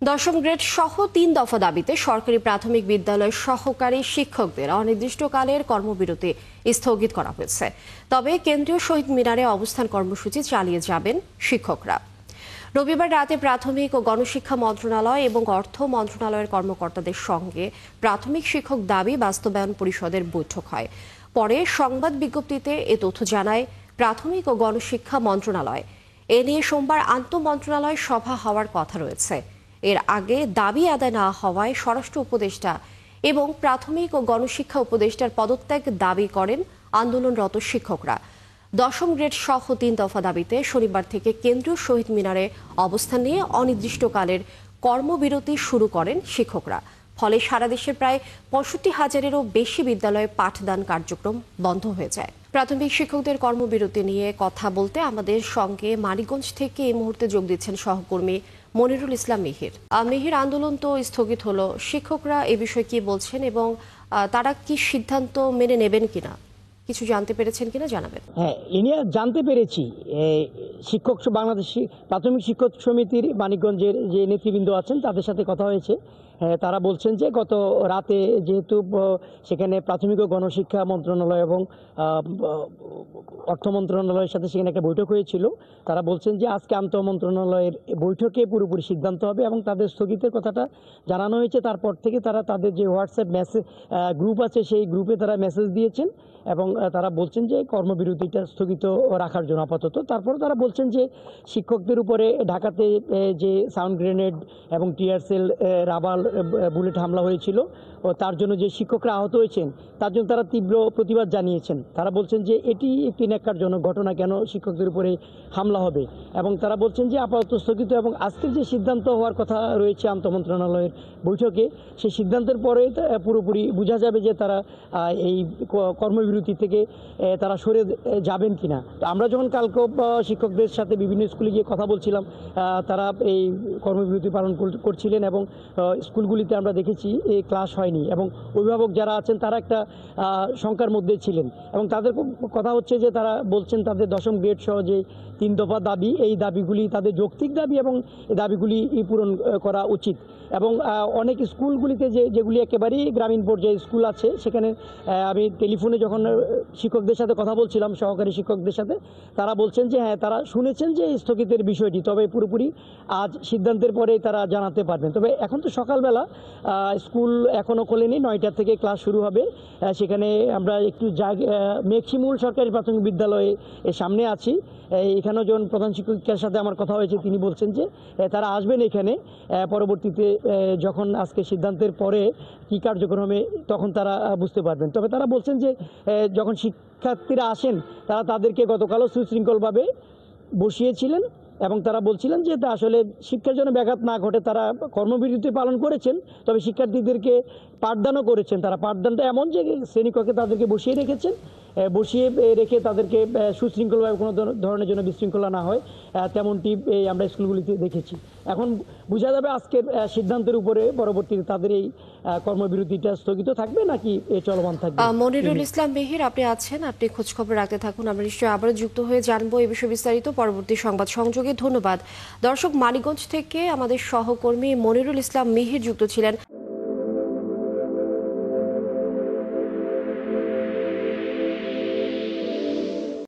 দশম গ্রেড সহ ৩ দফা দাবিতে সরকারি প্রাথমিক বিদ্যালয় সহকারী শিক্ষকদের অনির্দিষ্টকালের কর্মবিরতি স্থগিত করা হয়েছে। তবে কেন্দ্রীয় শহীদ মিনারে অবস্থান কর্মসূচি চালিয়ে যাবেন শিক্ষকরা। রবিবার রাতে প্রাথমিক ও গণশিক্ষা মন্ত্রণালয় এবং অর্থ মন্ত্রণালয়ের কর্মকর্তাদের সঙ্গে প্রাথমিক শিক্ষক দাবি বাস্তবায়ন পরিষদের বৈঠক হয়। পরে সংবাদ বিজ্ঞপ্তিতে এ তথ্য জানায় প্রাথমিক ও গণশিক্ষা মন্ত্রণালয়। এ নিয়ে সোমবার আন্তঃমন্ত্রণালয় সভা হওয়ার কথা রয়েছে। এর আগে দাবি আদায় না হওয়ায় স্বরাষ্ট্র উপদেষ্টা এবং প্রাথমিক ও গণশিক্ষা উপদেষ্টার পদত্যাগ দাবি করেন আন্দোলনরত শিক্ষকরা। দশম গ্রেড সহ ৩ দফা দাবিতে শনিবার থেকে কেন্দ্রীয় শহীদ মিনারে অবস্থান নিয়ে অনির্দিষ্টকালের কর্মবিরতি শুরু করেন শিক্ষকরা। ফলে সারা দেশের প্রায় ৬৫,০০০-এরও বেশি বিদ্যালয়ে পাঠদান কার্যক্রম বন্ধ হয়ে যায়। প্রাথমিক শিক্ষকদের কর্মবিরতি নিয়ে কথা বলতে আমাদের সঙ্গে মানিকগঞ্জ থেকে এই মুহূর্তে যোগ দিচ্ছেন সহকর্মী মনিরুল ইসলাম মিহির। মিহির, আন্দোলন তো স্থগিত হলো, শিক্ষকরা এ বিষয়ে কি বলছেন এবং তারা কি সিদ্ধান্ত মেনে নেবেন কিনা কিছু জানতে পেরেছেন কিনা জানাবেন। হ্যাঁ, এ নিয়ে জানতে পেরেছি। শিক্ষক বাংলাদেশ প্রাথমিক শিক্ষক সমিতির মানিকগঞ্জের যে নেতৃবৃন্দ আছেন তাদের সাথে কথা হয়েছে। তারা বলছেন যে গত রাতে যেহেতু সেখানে প্রাথমিক ও গণশিক্ষা মন্ত্রণালয় এবং অর্থ মন্ত্রণালয়ের সাথে সেখানে একটা বৈঠক হয়েছিল, তারা বলছেন যে আজকে আন্তঃ মন্ত্রণালয়ের বৈঠকে পুরোপুরি সিদ্ধান্ত হবে এবং তাদের স্থগিতের কথাটা জানানো হয়েছে। তারপর থেকে তারা তাদের যে হোয়াটসঅ্যাপ মেসেজ গ্রুপ আছে সেই গ্রুপে তারা মেসেজ দিয়েছেন এবং তারা বলছেন যে কর্মবিরতিটা স্থগিত রাখার জন্য আপাতত। তারপর তারা বলছেন যে শিক্ষকদের উপরে ঢাকাতে যে সাউন্ড গ্রেনেড এবং টিয়ার সেল রাবার বুলেট হামলা হয়েছিল ও তার জন্য যে শিক্ষকরা আহত হয়েছেন তার জন্য তারা তীব্র প্রতিবাদ জানিয়েছেন। তারা বলছেন যে এটি একটি ন্যাক্কারজনক ঘটনা, কেন শিক্ষকদের উপরে হামলা হবে, এবং তারা বলছেন যে আপাতত স্থগিত এবং আজকের যে সিদ্ধান্ত হওয়ার কথা রয়েছে আন্তঃমন্ত্রণালয়ের বৈঠকে, সেই সিদ্ধান্তের পরে পুরোপুরি বোঝা যাবে যে তারা এই কর্মবিরতি থেকে তারা সরে যাবেন কিনা। তো আমরা যখন কালকে শিক্ষকদের সাথে বিভিন্ন স্কুলে গিয়ে কথা বলছিলাম, তারা এই কর্মবিরতি পালন করছিলেন এবং স্কুলগুলিতে আমরা দেখেছি এই ক্লাস হয়নি এবং অভিভাবক যারা আছেন তারা একটা শঙ্কার মধ্যে ছিলেন এবং তাদের কথা হচ্ছে যে তারা বলছেন তাদের দশম গ্রেড সহ যে ৩ দফা দাবি, এই দাবিগুলি তাদের যৌক্তিক দাবি এবং এই দাবিগুলি পূরণ করা উচিত। এবং অনেক স্কুলগুলিতে যেগুলি একেবারেই গ্রামীণ পর্যায়ে স্কুল আছে, সেখানে আমি টেলিফোনে যখন শিক্ষকদের সাথে কথা বলছিলাম, সহকারী শিক্ষকদের সাথে, তারা বলছেন যে হ্যাঁ তারা শুনেছেন যে স্থগিতের বিষয়টি, তবে পুরোপুরি আজ সিদ্ধান্তের পরে তারা জানাতে পারবেন। তবে এখন তো সকালবেলা, স্কুল এখনও খোলেনি, ৯টা থেকে ক্লাস শুরু হবে। সেখানে আমরা একটু মেঘশিমুল সরকারি প্রাথমিক বিদ্যালয়ে সামনে আছি। এখানেও যখন প্রধান শিক্ষকের সাথে আমার কথা হয়েছে তিনি বলছেন যে তারা আসবেন এখানে, পরবর্তীতে যখন আজকে সিদ্ধান্তের পরে কী কার্যক্রম হবে তখন তারা বুঝতে পারবেন। তবে তারা বলছেন যে যখন শিক্ষার্থীরা আসেন তারা তাদেরকে গতকালও সুশৃঙ্খলভাবে বসিয়েছিলেন এবং তারা বলছিলেন যে তা আসলে শিক্ষার জন্য ব্যাঘাত না ঘটে তারা কর্মবিরতি পালন করেছেন, তবে শিক্ষার্থীদেরকে পাঠদানও করেছেন। তারা পাঠদানটা এমন যে শ্রেণীকক্ষে তাদেরকে বসিয়ে রেখে তাদেরকে সুশৃঙ্খলভাবে কোনো ধরনের জন্য বিশৃঙ্খলা না হয় তেমনটি আমরা স্কুলগুলিতে দেখেছি। এখন বোঝা যাবে আজকের সিদ্ধান্তের উপরে পরবর্তীতে তাদের এই কর্মবিরতিটা স্থগিত থাকবে নাকি চলমান থাকবে। মনিরুল ইসলাম মিহির, আপনি আছেন, আপনি খোঁজখবর রাখতে থাকুন। আমরা নিশ্চয়ই আবারও যুক্ত হয়ে জানবো এই বিষয়ে বিস্তারিত পরবর্তী সংবাদ সংযোগে। ধন্যবাদ। দর্শক, মানিকগঞ্জ থেকে আমাদের সহকর্মী মনিরুল ইসলাম মিহির যুক্ত ছিলেন।